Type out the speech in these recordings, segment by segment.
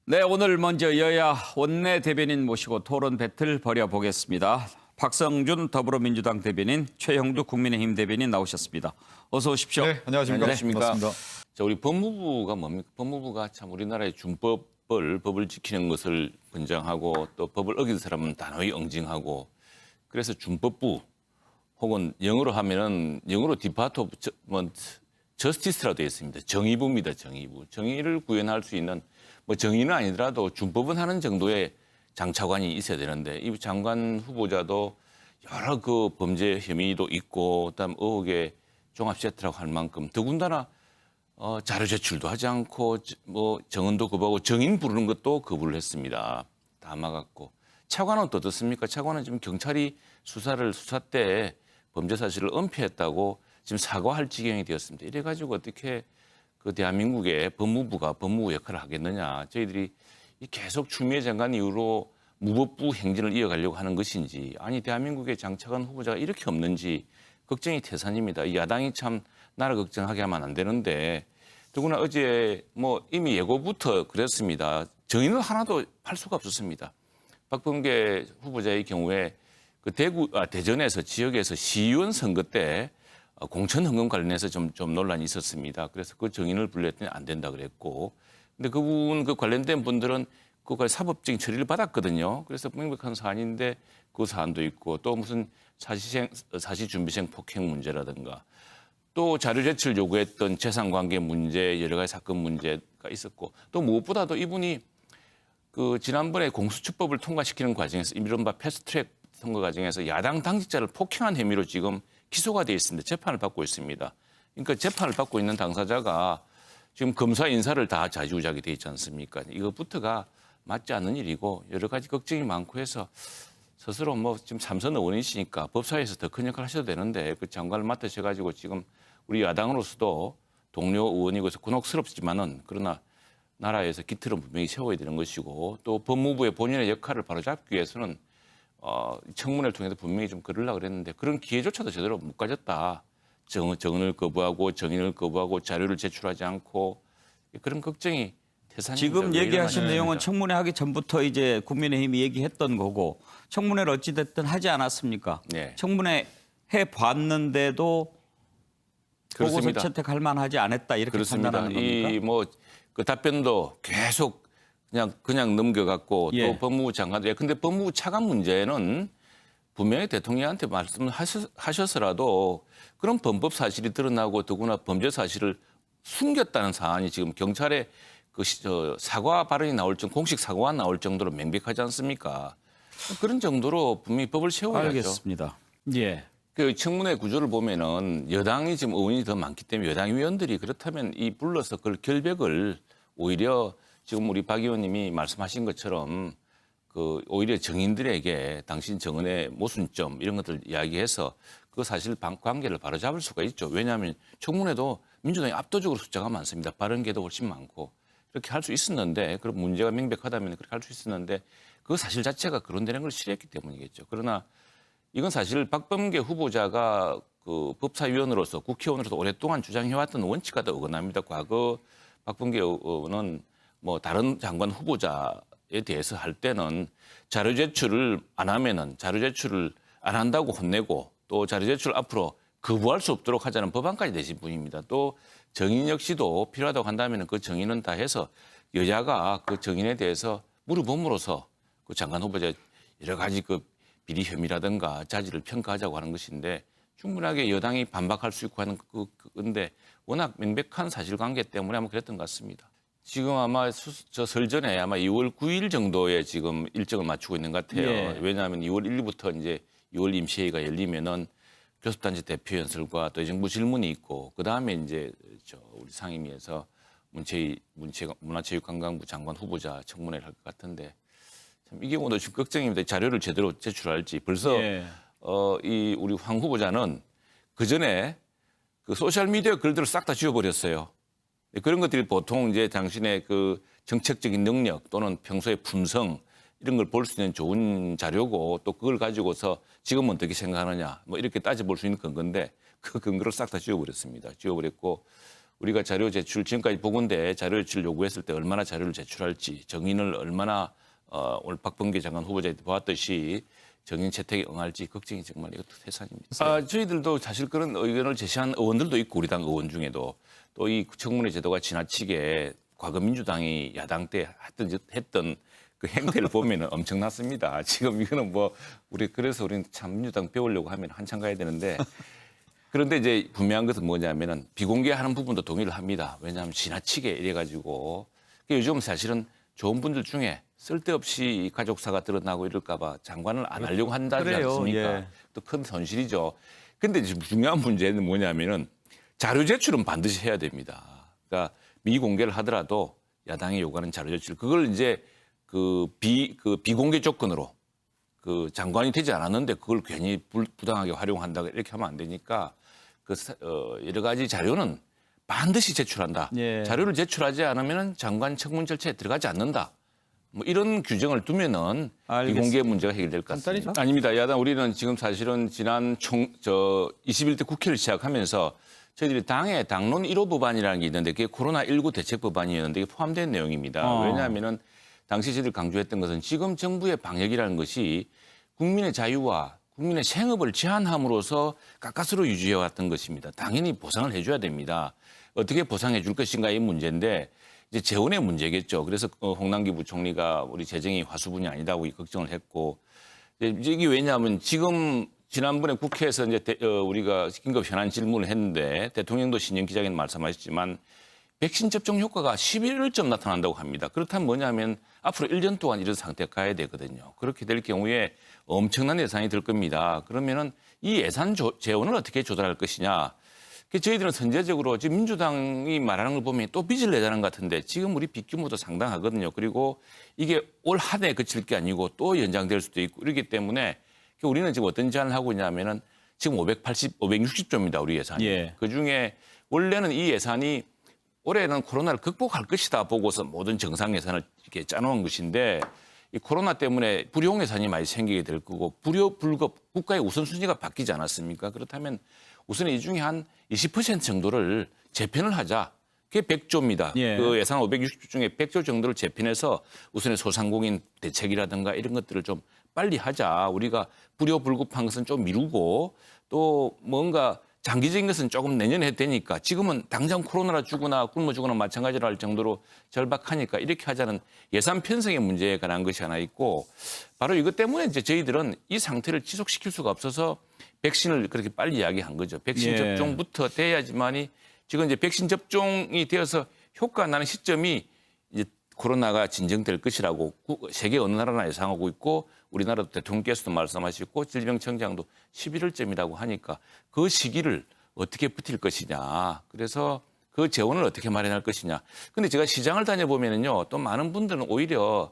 네, 오늘 먼저 여야 원내 대변인 모시고 토론 배틀 벌여보겠습니다. 박성준 더불어민주당 대변인, 최형두 국민의힘 대변인 나오셨습니다. 어서 오십시오. 네, 안녕하십니까. 반갑습니다. 자, 우리 법무부가 뭡니까? 법무부가 참 우리나라의 법을 지키는 것을 권장하고 또 법을 어긴 사람은 단호히 응징하고 그래서 준법부 혹은 영어로 하면은 영어로 디파트 오브 저스티스라고 되어 있습니다. 정의부입니다. 정의부. 정의를 구현할 수 있는 뭐 정의는 아니더라도 준법은 하는 정도의 장차관이 있어야 되는데 이 장관 후보자도 여러 그 범죄 혐의도 있고 그다음 의혹의 종합 세트라고 할 만큼 더군다나 자료 제출도 하지 않고 뭐 정언도 거부하고 정인 부르는 것도 거부를 했습니다. 다 막았고 차관은 또 어떻습니까? 차관은 지금 경찰이 수사 때 범죄 사실을 은폐했다고 지금 사과할 지경이 되었습니다. 이래가지고 어떻게 그 대한민국의 법무부가 법무부 역할을 하겠느냐. 저희들이 계속 추미애 장관 이후로 무법부 행진을 이어가려고 하는 것인지 아니 대한민국의 장차관 후보자가 이렇게 없는지 걱정이 태산입니다. 야당이 참 나라 걱정하게 하면 안 되는데 더구나 어제 뭐 이미 예고부터 그랬습니다. 정의는 하나도 할 수가 없었습니다. 박범계 후보자의 경우에 그 대전에서 지역에서 시의원 선거 때 공천 헌금 관련해서 좀 논란이 있었습니다. 그래서 그 정인을 불렀더니 안 된다 그랬고, 근데 그 관련된 분들은 그걸 사법적인 처리를 받았거든요. 그래서 명백한 사안인데 그 사안도 있고 또 무슨 사시준비생 폭행 문제라든가 또 자료 제출 요구했던 재산관계 문제 여러 가지 사건 문제가 있었고 또 무엇보다도 이분이 그 지난번에 공수처법을 통과시키는 과정에서 이른바 패스트트랙 선거 과정에서 야당 당직자를 폭행한 혐의로 지금 기소가 돼 있습니다. 재판을 받고 있습니다. 그러니까 재판을 받고 있는 당사자가 지금 검사 인사를 다 좌지우지하게 돼 있지 않습니까? 이것부터가 맞지 않는 일이고 여러 가지 걱정이 많고 해서 스스로 뭐 지금 삼선 의원이시니까 법사위에서 더 큰 역할을 하셔도 되는데 그 장관을 맡으셔가지고 지금 우리 야당으로서도 동료 의원이고 해서 곤혹스럽지만은 그러나 나라에서 기틀은 분명히 세워야 되는 것이고 또 법무부의 본인의 역할을 바로잡기 위해서는 청문회를 통해서 분명히 좀 그러려고 그랬는데 그런 기회조차도 제대로 못 가졌다. 정언을 거부하고 정인을 거부하고 자료를 제출하지 않고 그런 걱정이 태산입니다. 지금 얘기하신 내용은 청문회 하기 전부터 이제 국민의힘이 얘기했던 거고 청문회를 어찌됐든 하지 않았습니까? 네. 청문회 해봤는데도 보고서 그렇습니다. 채택할 만하지 않았다 이렇게 그렇습니다. 판단하는 겁니까? 이 뭐 그 답변도 계속 그냥 넘겨갖고 예. 또 법무부 장관도 근데 법무부 차관 문제는 분명히 대통령한테 말씀하셔서라도 그런 범법 사실이 드러나고 더구나 범죄 사실을 숨겼다는 사안이 지금 경찰의 사과 발언이 나올 공식 사과가 나올 정도로 명백하지 않습니까? 그런 정도로 분명히 법을 세워야죠. 알겠습니다. 예. 그 청문회 구조를 보면은 여당이 지금 의원이 더 많기 때문에 여당 의원들이 그렇다면 이 불러서 그걸 결백을 오히려 지금 우리 박 의원님이 말씀하신 것처럼 그 오히려 정인들에게 당신 정언의 모순점 이런 것들 이야기해서 그 사실 관계를 바로잡을 수가 있죠. 왜냐하면 청문회도 민주당이 압도적으로 숫자가 많습니다. 발언계도 훨씬 많고 이렇게 할 수 있었는데 그런 문제가 명백하다면 그렇게 할 수 있었는데 그 사실 자체가 거론되는 걸 싫어했기 때문이겠죠. 그러나 이건 사실 박범계 후보자가 그 법사위원으로서 국회의원으로서 오랫동안 주장해왔던 원칙과 도 어긋납니다. 과거 박범계 의원은 뭐 다른 장관 후보자에 대해서 할 때는 자료 제출을 안 하면은 자료 제출을 안 한다고 혼내고 또 자료 제출 앞으로 거부할 수 없도록 하자는 법안까지 내신 분입니다. 또 정인 역시도 필요하다고 한다면 그 정인은 다 해서 여야가 그 정인에 대해서 물어봄으로써 그 장관 후보자 여러 가지 그 비리 혐의라든가 자질을 평가하자고 하는 것인데 충분하게 여당이 반박할 수 있고 하는 그건데 워낙 명백한 사실관계 때문에 아마 그랬던 것 같습니다. 지금 아마 저 설 전에 아마 2월 9일 정도에 지금 일정을 맞추고 있는 것 같아요. 예. 왜냐하면 2월 1일부터 이제 2월 임시회의가 열리면은 교섭단체 대표 연설과 또 정부 질문이 있고 그 다음에 이제 우리 상임위에서 문화체육관광부 장관 후보자 청문회를 할 것 같은데 참 이 경우도 지금 걱정입니다. 자료를 제대로 제출할지 벌써 예. 이 우리 황 후보자는 그 전에 그 소셜 미디어 글들을 싹 다 지워버렸어요. 그런 것들이 보통 이제 당신의 그 정책적인 능력 또는 평소의 품성 이런 걸 볼 수 있는 좋은 자료고 또 그걸 가지고서 지금은 어떻게 생각하느냐 뭐 이렇게 따져볼 수 있는 근거인데 그 근거를 싹 다 지워버렸습니다. 지워버렸고 우리가 자료 제출 지금까지 보건대 자료 제출 요구했을 때 얼마나 자료를 제출할지 정인을 얼마나 오늘 박범계 장관 후보자한테 보았듯이 정인 채택에 응할지 걱정이 정말 이것도 태산입니다. 저희들도 사실 그런 의견을 제시한 의원들도 있고 우리 당 의원 중에도 또 이 청문회 제도가 지나치게 과거 민주당이 야당 때 했던 그 행태를 보면은 엄청났습니다. 지금 이거는 뭐 그래서 우리는 참 민주당 배우려고 하면 한참 가야 되는데 그런데 이제 분명한 것은 뭐냐면은 비공개하는 부분도 동의를 합니다. 왜냐하면 지나치게 이래가지고 요즘 사실은 좋은 분들 중에 쓸데없이 가족사가 드러나고 이럴까 봐 장관을 안 하려고 한다지 그래요. 않습니까? 예. 또 큰 손실이죠. 근데 지금 중요한 문제는 뭐냐면은 자료 제출은 반드시 해야 됩니다. 그러니까 미공개를 하더라도 야당이 요구하는 자료 제출 그걸 이제 비공개 조건으로 그 장관이 되지 않았는데 그걸 괜히 부당하게 활용한다 이렇게 하면 안 되니까 여러 가지 자료는 반드시 제출한다. 예. 자료를 제출하지 않으면 장관 청문 절차에 들어가지 않는다. 뭐 이런 규정을 두면은 알겠습니다. 비공개 문제가 해결될 것 같습니다. 간단히 아닙니다. 야당 우리는 지금 사실은 지난 21대 국회를 시작하면서 저희들이 당의 당론 1호 법안이라는 게 있는데 그게 코로나19 대책 법안이었는데 이게 포함된 내용입니다. 왜냐하면은 당시 저희들 강조했던 것은 지금 정부의 방역이라는 것이 국민의 자유와 국민의 생업을 제한함으로써 가까스로 유지해왔던 것입니다. 당연히 보상을 해줘야 됩니다. 어떻게 보상해 줄 것인가 이 문제인데 이제 재원의 문제겠죠. 그래서 홍남기 부총리가 우리 재정이 화수분이 아니다고 걱정을 했고 이게 왜냐하면 지금 지난번에 국회에서 이제 우리가 긴급 현안 질문을 했는데 대통령도 신년 기자회견 말씀하셨지만 백신 접종 효과가 11월쯤 나타난다고 합니다. 그렇다면 뭐냐면 앞으로 1년 동안 이런 상태가 가야 되거든요. 그렇게 될 경우에 엄청난 예산이 들 겁니다. 그러면은 이 예산 재원을 어떻게 조달할 것이냐. 저희들은 선제적으로 지금 민주당이 말하는 걸 보면 또 빚을 내자는 것 같은데 지금 우리 빚 규모도 상당하거든요. 그리고 이게 올 한 해 그칠 게 아니고 또 연장될 수도 있고 이렇기 때문에 우리는 지금 어떤 제안을 하고 있냐면은 지금 560조입니다. 우리 예산이. 예. 그중에 원래는 이 예산이 올해는 코로나를 극복할 것이다 보고서 모든 정상 예산을 이렇게 짜놓은 것인데 이 코로나 때문에 불용 예산이 많이 생기게 될 거고 불급 국가의 우선순위가 바뀌지 않았습니까? 그렇다면 우선 이 중에 한 20% 정도를 재편을 하자. 그게 100조입니다. 예. 그 예산 560조 중에 100조 정도를 재편해서 우선의 소상공인 대책이라든가 이런 것들을 좀 빨리 하자. 우리가 불효불급한 것은 좀 미루고 또 뭔가 장기적인 것은 조금 내년에 해도 되니까 지금은 당장 코로나라 죽거나 굶어 죽거나 마찬가지로 할 정도로 절박하니까 이렇게 하자는 예산 편성의 문제에 관한 것이 하나 있고 바로 이것 때문에 이제 저희들은 이 상태를 지속시킬 수가 없어서 백신을 그렇게 빨리 이야기한 거죠. 백신 예. 접종부터 돼야지만이 지금 이제 백신 접종이 되어서 효과 나는 시점이 이제 코로나가 진정될 것이라고 세계 어느 나라나 예상하고 있고 우리나라도 대통령께서도 말씀하셨고 질병청장도 11월쯤이라고 하니까 그 시기를 어떻게 버틸 것이냐. 그래서 그 재원을 어떻게 마련할 것이냐. 근데 제가 시장을 다녀보면은요. 또 많은 분들은 오히려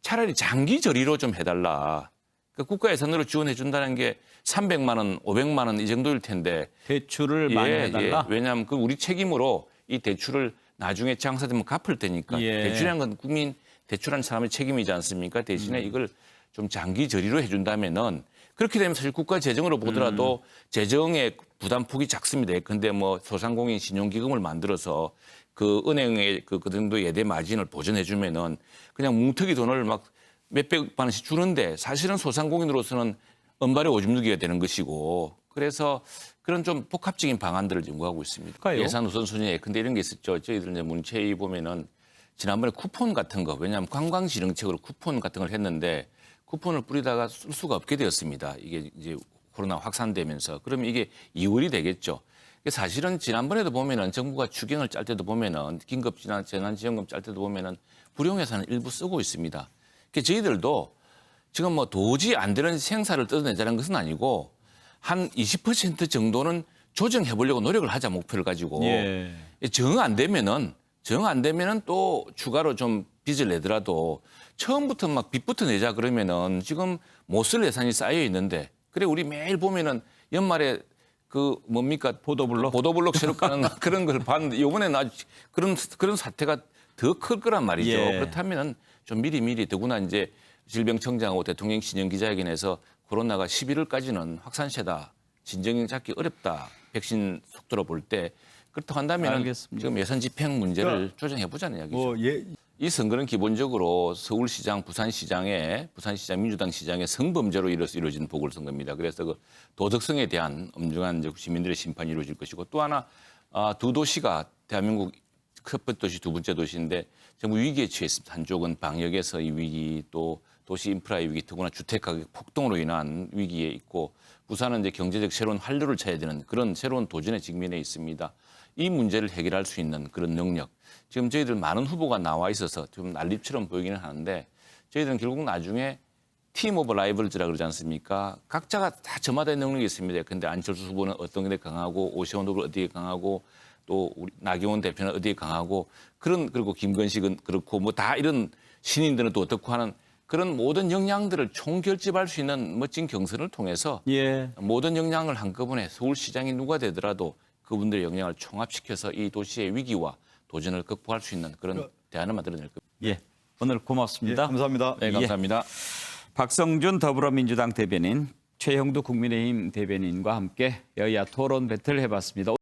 차라리 장기 저리로 좀 해달라. 그러니까 국가 예산으로 지원해 준다는 게 300만 원, 500만 원 이 정도일 텐데. 대출을 많이 해달라. 왜냐하면 그 우리 책임으로 이 대출을 나중에 장사되면 갚을 테니까. 예. 대출이라는 건 국민 대출한 사람의 책임이지 않습니까? 대신에 이걸 좀 장기 저리로 해준다면은 그렇게 되면 사실 국가 재정으로 보더라도 재정의 부담폭이 작습니다. 근데 뭐 소상공인 신용기금을 만들어서 그 은행에 그 정도 예대 마진을 보전해주면은 그냥 뭉텅이 돈을 막 몇백만 원씩 주는데 사실은 소상공인으로서는 은발의 오줌 누기가 되는 것이고 그래서 그런 좀 복합적인 방안들을 연구하고 있습니다. 그럴까요? 예산 우선순위에 근데 이런 게 있었죠. 저희들 이제 문체위 보면은 지난번에 쿠폰 같은 거 왜냐하면 관광지정책으로 쿠폰 같은 걸 했는데 쿠폰을 뿌리다가 쓸 수가 없게 되었습니다. 이게 이제 코로나 확산되면서 그러면 이게 2월이 되겠죠. 사실은 지난번에도 보면은 정부가 추경을 짤 때도 보면은 긴급 재난지원금 짤 때도 보면은 불용 예산을 일부 쓰고 있습니다. 저희들도 지금 뭐 도저히 안 되는 생사를 뜯어내자는 것은 아니고 한 20% 정도는 조정해 보려고 노력을 하자 목표를 가지고 예. 정 안 되면은 또 추가로 좀 빚을 내더라도 처음부터 막 빚부터 내자 그러면은 지금 못 쓸 예산이 쌓여 있는데 그래 우리 매일 보면은 연말에 그 뭡니까 보도블록 새로 까는 그런 걸 봤는데 이번에는 아주 그런 사태가 더 클 거란 말이죠. 예. 그렇다면은 좀 미리 더구나 이제 질병청장하고 대통령 신년 기자회견에서 코로나가 11월까지는 확산세다. 진정 잡기 어렵다. 백신 속도로 볼 때 그렇다고 한다면 알겠습니다. 지금 예산 집행 문제를 조정해 보자는 이야기죠. 예, 이 선거는 기본적으로 서울시장, 부산시장 민주당 시장의 성범죄로 이루어진 보궐선거입니다. 그래서 그 도덕성에 대한 엄중한 이제 시민들의 심판이 이루어질 것이고 또 하나 두 도시가 대한민국 첫 번째 도시, 두 번째 도시인데 정부 위기에 처했습니다. 한쪽은 방역에서의 위기, 또 도시 인프라의 위기, 더구나 주택 가격 폭등으로 인한 위기에 있고 부산은 이제 경제적 새로운 활로를 찾아야 되는 그런 새로운 도전에 직면해 있습니다. 이 문제를 해결할 수 있는 그런 능력. 지금 저희들 많은 후보가 나와 있어서 좀 난립처럼 보이기는 하는데 저희들은 결국 나중에 팀 오브 라이벌즈라 그러지 않습니까? 각자가 다 저마다의 능력이 있습니다. 근데 안철수 후보는 어떤 게 강하고 오세훈 후보는 어디에 강하고 또 우리 나경원 대표는 어디에 강하고 그리고 김건식은 그렇고 뭐 다 이런 신인들은 또 어떻고 하는 그런 모든 역량들을 총결집할 수 있는 멋진 경선을 통해서 예. 모든 역량을 한꺼번에 서울시장이 누가 되더라도 그분들의 역량을 총합시켜서 이 도시의 위기와 도전을 극복할 수 있는 그런 대안을 만들어낼 겁니다. 예. 오늘 예, 고맙습니다. 감사합니다. 네, 감사합니다. 박성준 더불어민주당 대변인, 최형두 국민의힘 대변인과 함께 여야 토론 배틀 해봤습니다.